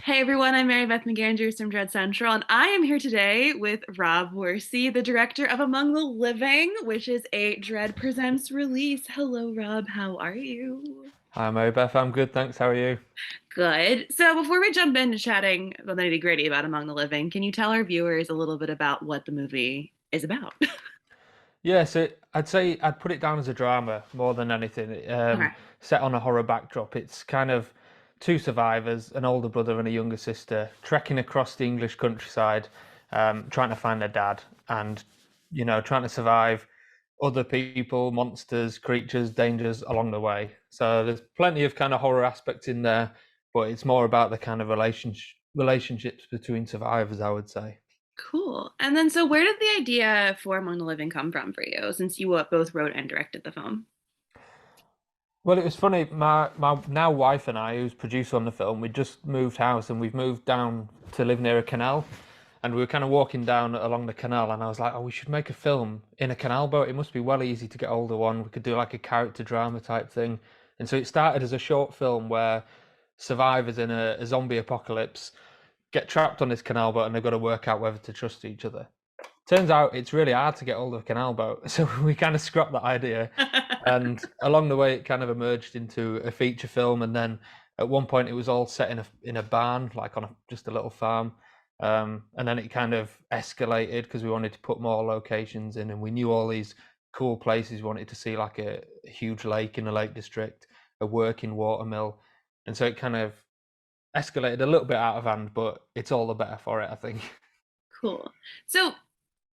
Hey everyone, I'm Mary Beth McAndrews from Dread Central, and I am here today with Rob Worsey, the director of Among the Living, which is a Dread Presents release. Hello, Rob. How are you? Hi, Mary Beth. I'm good, thanks. How are you? Good. So before we jump into chatting about the nitty-gritty about Among the Living, can you tell our viewers a little bit about what the movie is about? I'd say I'd put it down as a drama more than anything. Okay. Set on a horror backdrop. It's kind of two survivors, an older brother and a younger sister, trekking across the English countryside, trying to find their dad, and trying to survive other people, monsters, creatures, dangers along the way. So there's plenty of kind of horror aspects in there, but it's more about the kind of relationships between survivors, I would say. Cool. And then, so where did the idea for Among the Living come from for you, since you both wrote and directed the film? Well, it was funny. My now wife and I, who's producer on the film, we just moved house and we've moved down to live near a canal. And we were kind of walking down along the canal, and I was like, "Oh, we should make a film in a canal boat. It must be well easy to get hold of one. We could do like a character drama type thing." And so it started as a short film where survivors in a zombie apocalypse get trapped on this canal boat, and they've got to work out whether to trust each other. Turns out it's really hard to get hold of a canal boat, so we kind of scrapped that idea. And along the way, it kind of emerged into a feature film, and then at one point, it was all set in a barn, like on just a little farm. And then it kind of escalated because we wanted to put more locations in, and we knew all these cool places we wanted to see, like a huge lake in the Lake District, a working water mill, and so it kind of escalated a little bit out of hand, but it's all the better for it, I think. Cool. So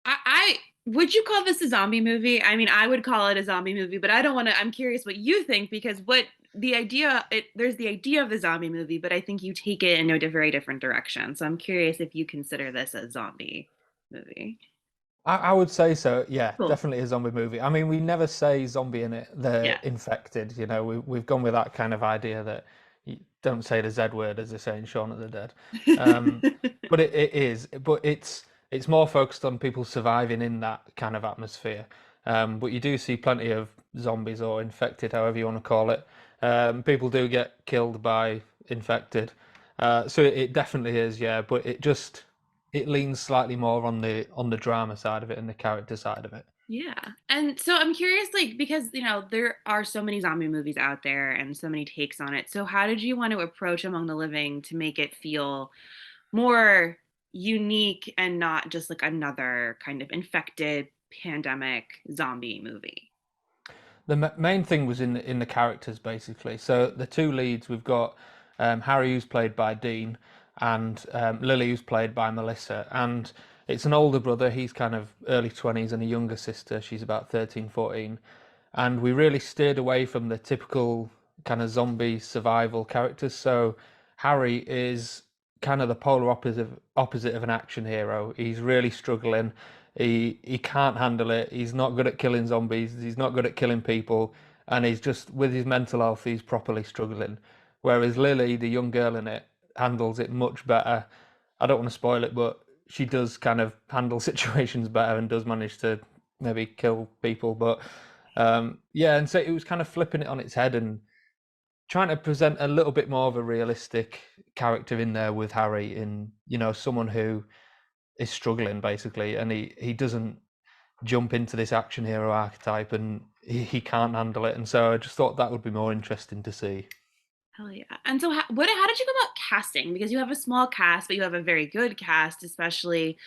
I would you call this a zombie movie? I mean, I would call it a zombie movie, but I don't want to. I'm curious what you think because what the idea there's the idea of the zombie movie, but I think you take it in a very different direction. So I'm curious if you consider this a zombie movie. I would say so. Yeah, Cool. definitely a zombie movie. I mean, we never say zombie in it. They're Yeah. infected. We've gone with that kind of idea that you don't say the Z word as they say in Shaun of the Dead. Um, but it is. But it's more focused on people surviving in that kind of atmosphere. But you do see plenty of zombies or infected, however you want to call it. People do get killed by infected. So it definitely is, yeah. But it leans slightly more on the drama side of it and the character side of it. Yeah. And so I'm curious, like, because, there are so many zombie movies out there and so many takes on it. So, how did you want to approach Among the Living to make it feel more unique and not just like another kind of infected pandemic zombie movie? The main thing was in the characters basically. So the two leads we've got Harry, who's played by Dean, and Lily, who's played by Melissa. And it's an older brother. He's kind of early 20s, and a younger sister. She's about 13, 14. And we really steered away from the typical kind of zombie survival characters. So Harry is kind of the polar opposite of an action hero. He's really struggling. He can't handle it. He's not good at killing zombies. He's not good at killing people, and he's just with his mental health. He's properly struggling. Whereas Lily, the young girl in it, handles it much better. I don't want to spoil it, but she does kind of handle situations better and does manage to maybe kill people. But yeah, and so it was kind of flipping it on its head and trying to present a little bit more of a realistic character in there with Harry, in someone who is struggling basically, and he doesn't jump into this action hero archetype, and he can't handle it, and so I just thought that would be more interesting to see. Hell yeah. And so, how did you go about casting? Because you have a small cast, but you have a very good cast, especially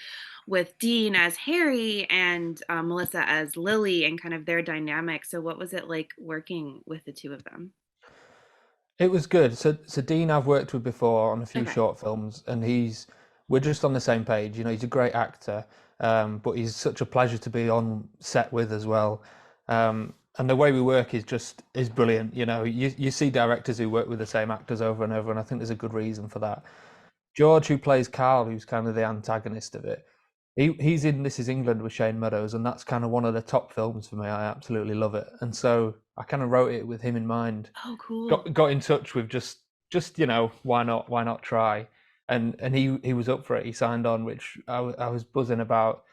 with Dean as Harry and Melissa as Lily and kind of their dynamic. So, what was it like working with the two of them? It was good. So Dean I've worked with before on a few Okay. short films, and we're just on the same page. He's a great actor, but he's such a pleasure to be on set with as well. And the way we work is brilliant. You see directors who work with the same actors over and over, and I think there's a good reason for that. George, who plays Carl, who's kind of the antagonist of it, he's in This Is England with Shane Meadows, and that's kind of one of the top films for me. I absolutely love it, and so I kind of wrote it with him in mind. Oh, cool. Got in touch with just why not try, and he was up for it. He signed on, which I was buzzing about.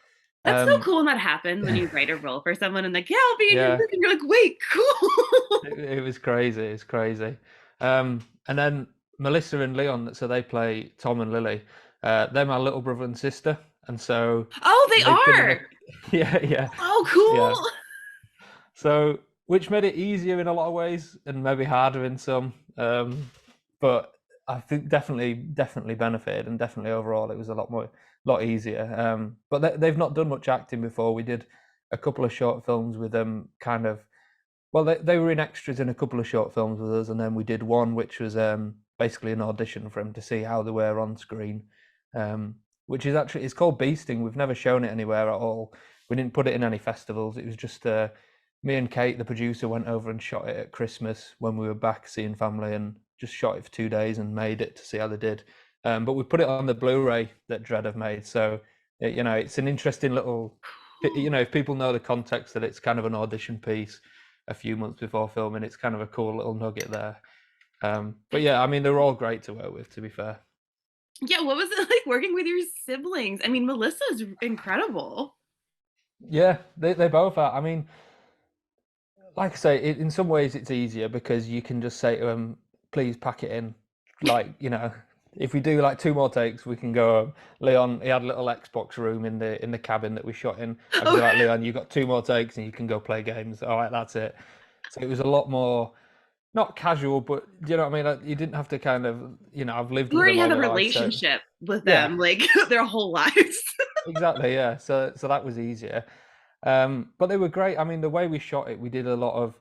That's so Um, cool when that happens when you write a role for someone and like, yeah, I'll be in your yeah, movie. And you're like, wait, cool. it was crazy. It's crazy. And then Melissa and Leon, so they play Tom and Lily. They're my little brother and sister, and so Oh, they they've been in a are. yeah, yeah, Oh, yeah. cool. So, which made it easier in a lot of ways and maybe harder in some. But I think definitely benefited, and definitely overall it was lot easier. But they've not done much acting before. We did a couple of short films with them, kind of. Well, they were in extras in a couple of short films with us, and then we did one which was basically an audition for them to see how they were on screen. Which is actually it's called Beasting. We've never shown it anywhere at all. We didn't put it in any festivals. It was just me and Kate, the producer, went over and shot it at Christmas when we were back seeing family, and just shot it for 2 days and made it to see how they did. But we put it on the Blu-ray that Dread have made, so it's an interesting little. Cool. If people know the context that it's kind of an audition piece a few months before filming, it's kind of a cool little nugget there. But yeah, I mean, they're all great to work with, to be fair. Yeah, what was it like working with your siblings? I mean, Melissa's incredible. Yeah, they both are. I mean, like I say, in some ways it's easier because you can just say to them, please pack it in. Like, if we do like two more takes, we can go home. Leon, he had a little Xbox room in the cabin that we shot in. I could be Oh, like, Leon, you got two more takes and you can go play games. All right, that's it. So it was a lot more not casual, but do you know what I mean? Like, you didn't have to kind of, I've lived you with already them all have a my life, so relationship with yeah, them, like their whole lives. exactly, yeah. So that was easier. But they were great. I mean, the way we shot it, we did a lot of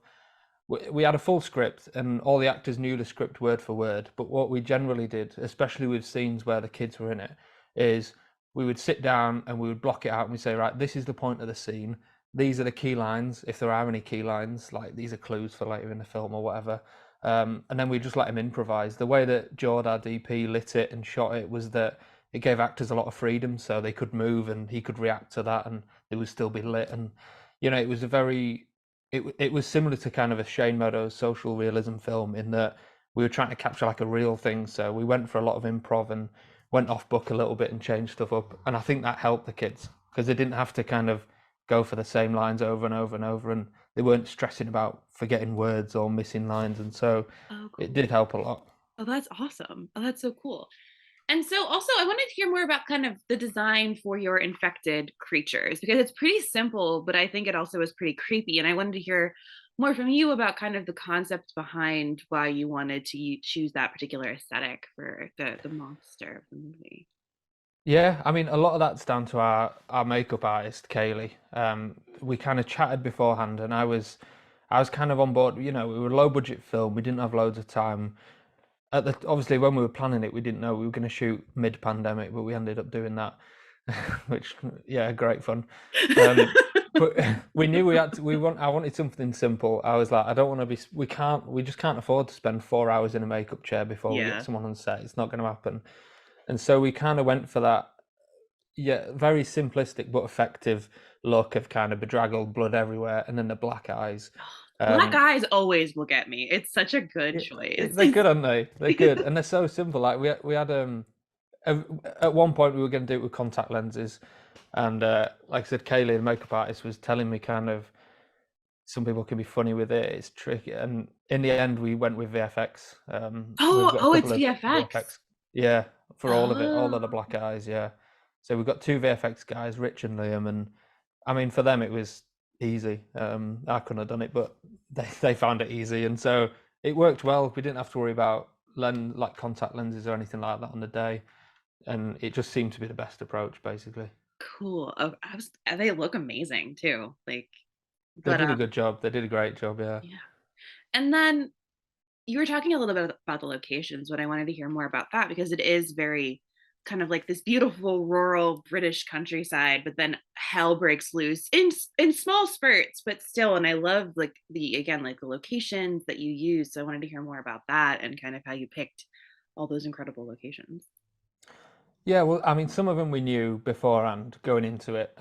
we had a full script and all the actors knew the script word for word. But what we generally did, especially with scenes where the kids were in it, is we would sit down and we would block it out and we say, right, this is the point of the scene. These are the key lines, if there are any key lines, like these are clues for later in the film or whatever. And then we just let them improvise. The way that Jord, our DP, lit it and shot it was that it gave actors a lot of freedom, so they could move and he could react to that, and it would still be lit. And it was a very it was similar to kind of a Shane Meadows social realism film in that we were trying to capture like a real thing. So we went for a lot of improv and went off book a little bit and changed stuff up. And I think that helped the kids because they didn't have to kind of go for the same lines over and over and over, and they weren't stressing about forgetting words or missing lines. And so Oh, it cool. did help a lot. Oh, that's awesome. Oh, that's so cool. And so also I wanted to hear more about kind of the design for your infected creatures because it's pretty simple, but I think it also is pretty creepy. And I wanted to hear more from you about kind of the concept behind why you wanted to choose that particular aesthetic for the monster of the movie. Yeah, I mean, a lot of that's down to our makeup artist, Kaylee. We kind of chatted beforehand, and I was kind of on board. We were a low budget film. We didn't have loads of time. Obviously, when we were planning it, we didn't know we were going to shoot mid-pandemic, but we ended up doing that, which yeah, great fun. Um, but we knew we had to. I wanted something simple. I was like, I don't want to be. We just can't afford to spend 4 hours in a makeup chair before we get Yeah. someone on set. It's not going to happen. And so we kind of went for that, yeah, very simplistic but effective look of kind of bedraggled blood everywhere, and then the black eyes. Black Um, eyes always will get me. It's such a good choice. they're good, aren't they? They're good, and they're so simple. Like we had at one point we were going to do it with contact lenses, and like I said, Kaylee, the makeup artist, was telling me kind of some people can be funny with it. It's tricky, and in the end, we went with VFX. We've Oh, got a oh, it's couple of VFX. VFX, yeah, for all of the Oh, black eyes, yeah. So we've got two VFX guys, Rich and Liam, and I mean for them it was easy. I couldn't have done it, but they found it easy, and so it worked well. We didn't have to worry about like contact lenses or anything like that on the day, and it just seemed to be the best approach, basically. cool. Oh, they look amazing too. They But did a good job. They did a great job, yeah. yeah. And then you were talking a little bit about the locations, but I wanted to hear more about that because it is very kind of like this beautiful rural British countryside, but then hell breaks loose in small spurts, but still. And I love like the again like the locations that you use. So I wanted to hear more about that and kind of how you picked all those incredible locations. Yeah, well, I mean, some of them we knew beforehand going into it.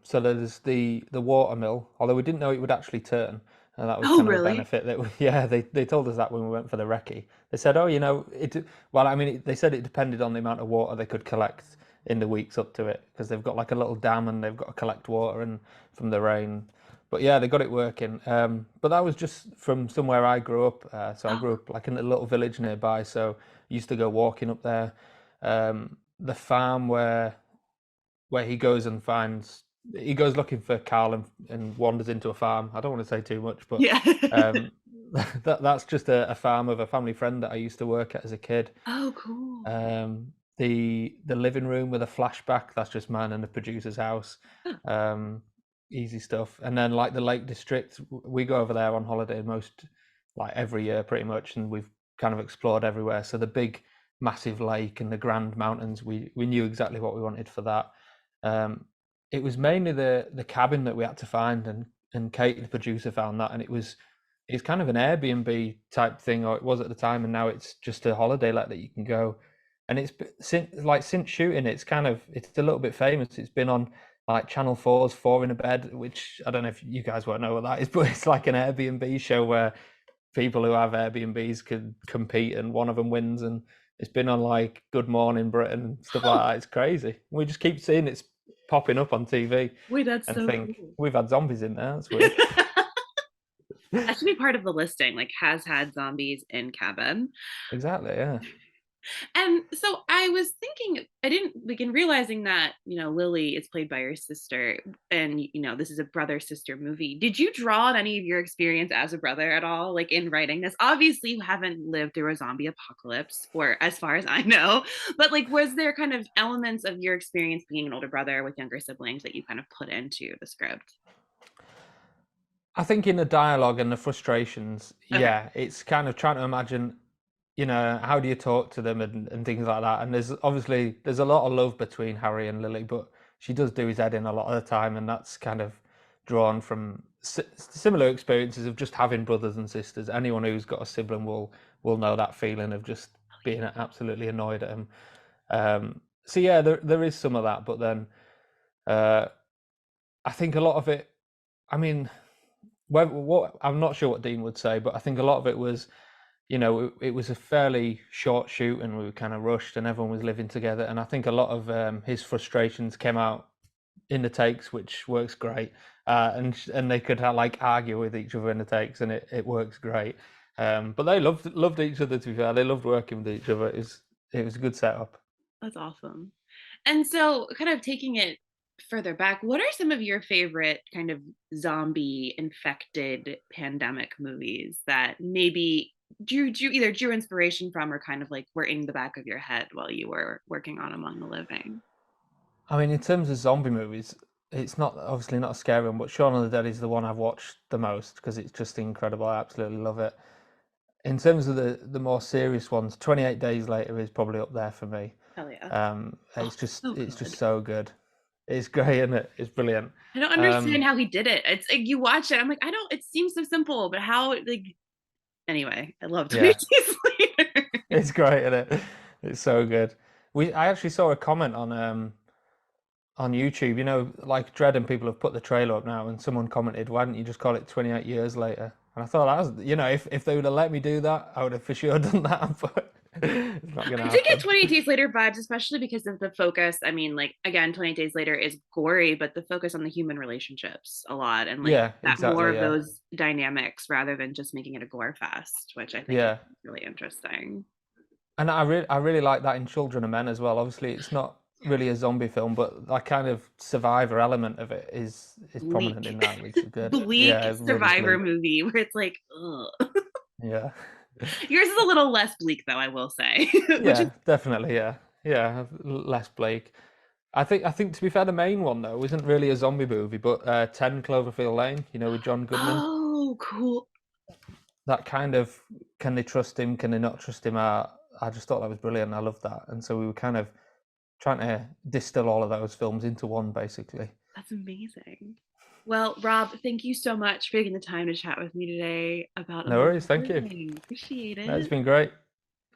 So there's the water mill, although we didn't know it would actually turn, and that was Oh, kind of a really? benefit that yeah, they told us that when we went for the recce. They said, oh, it. Well, I mean, they said it depended on the amount of water they could collect in the weeks up to it, because they've got like a little dam and they've got to collect water and from the rain. But yeah, they got it working. But that was just from somewhere I grew up. So I Oh, grew up like in a little village nearby. So I used to go walking up there. The farm where he goes and finds he goes looking for Carl and wanders into a farm. I don't want to say too much, but yeah. um, that's just a farm of a family friend that I used to work at as a kid. Oh, cool. The living room with a flashback, that's just mine and the producer's house. Huh. Um, Easy stuff. And then like the Lake District, we go over there on holiday most like every year pretty much, and we've kind of explored everywhere. So the big massive lake and the grand mountains, we knew exactly what we wanted for that. Um, it was mainly the cabin that we had to find, and Kate, the producer, found that, and it's kind of an Airbnb type thing, or it was at the time, and now it's just a holiday let that you can go. And it's since shooting, it's a little bit famous. It's been on like Channel 4's Four in a Bed, which I don't know if you guys won't know what that is, but it's like an Airbnb show where people who have Airbnbs can compete, and one of them wins. And it's been on like Good Morning Britain and stuff like Huh. that. It's crazy. We just keep seeing it's popping up on TV, Wait, that's and so think cool. we've had zombies in there. That's weird. That should be part of the listing, like has had zombies in cabin. Exactly. Yeah. And so I was thinking, I didn't begin realizing that, Lily is played by your sister, and, this is a brother sister movie. Did you draw on any of your experience as a brother at all, like in writing this? Obviously, you haven't lived through a zombie apocalypse, or as far as I know, but like, was there kind of elements of your experience being an older brother with younger siblings that you kind of put into the script? I think in the dialogue and the frustrations, Okay. yeah, it's kind of trying to imagine, how do you talk to them and things like that. And there's a lot of love between Harry and Lily, but she does do his head in a lot of the time, and that's kind of drawn from similar experiences of just having brothers and sisters. Anyone who's got a sibling will know that feeling of just being absolutely annoyed at him. So yeah, there is some of that, but then uh, I think a lot of it. I mean, what I'm not sure what Dean would say, but I think a lot of it was, it was a fairly short shoot, and we were kind of rushed, and everyone was living together. And I think a lot of his frustrations came out in the takes, which works great. And they could like argue with each other in the takes, and it works great. But they loved each other. To be fair, they loved working with each other. It was a good setup. That's awesome. And so, kind of taking it further back, what are some of your favorite kind of zombie infected pandemic movies that maybe drew inspiration from, or kind of like were in the back of your head while you were working on Among the Living? I mean, in terms of zombie movies, it's not obviously not a scary one, but Shaun of the Dead is the one I've watched the most because it's just incredible. I absolutely love it. In terms of the more serious ones, 28 Days Later is probably up there for me. Hell yeah. Oh, so It's just good. so good. It's great, isn't it? It's brilliant. I don't understand Um, how he did it. It's like you watch it, I'm like, I don't, it seems so simple, but how, like, anyway, I love 20 yeah, Days Later. it's great, isn't it? It's so good. I actually saw a comment on YouTube. Like Dread and people have put the trailer up now, and someone commented, "Why didn't you just call it 28 years later?" And I thought that was, if they would have let me do that, I would have for sure done that. But it's not gonna I did get happen. 28 Days Later vibes, especially because of the focus. I mean, like, again, 28 Days Later is gory, but the focus on the human relationships a lot, and like Yeah, that more exactly. of Yeah, those dynamics rather than just making it a gore fest, which I think is yeah. really interesting. And I really like that in Children of Men as well. Obviously, it's not really a zombie film, but that kind of survivor element of it is prominent in Bleak, that, which is good. bleak Yeah, really survivor bleak. movie where it's like, ugh. Yeah. Yours is a little less bleak, though, I will say, which is Yeah, definitely. Yeah, yeah, less bleak. I think to be fair, the main one though isn't really a zombie movie, but 10 Cloverfield Lane, with John Goodman. oh, cool. That kind of, can they trust him? Can they not trust him? I just thought that was brilliant. I loved that, and so we were kind of trying to distill all of those films into one, basically. That's amazing. Well, Rob, thank you so much for taking the time to chat with me today about No Among worries. the Thank you. Living. Appreciate No, it's it. been great.